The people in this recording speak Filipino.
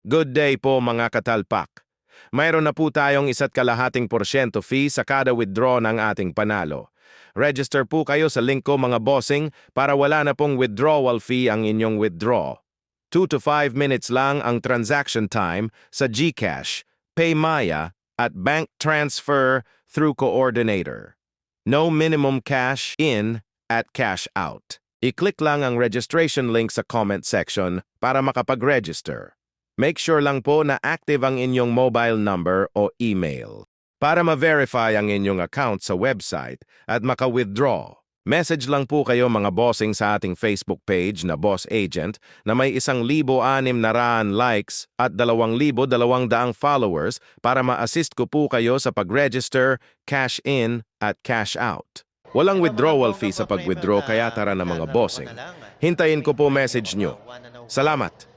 Good day po mga katalpak. Mayroon na po tayong 1.5% fee sa kada withdraw ng ating panalo. Register po kayo sa link ko mga bossing para wala na pong withdrawal fee ang inyong withdraw. 2 to 5 minutes lang ang transaction time sa GCash, PayMaya at bank transfer through coordinator. No minimum cash in at cash out. I-click lang ang registration link sa comment section para makapag-register. Make sure lang po na active ang inyong mobile number o email para ma-verify ang inyong account sa website at maka-withdraw. Message lang po kayo mga bossing sa ating Facebook page na Boss Agent na may 1,600 likes at 2,200 followers para ma-assist ko po kayo sa pag-register, cash in at cash out. Walang withdrawal fee sa pag-withdraw kaya tara na mga bossing. Hintayin ko po message nyo. Salamat!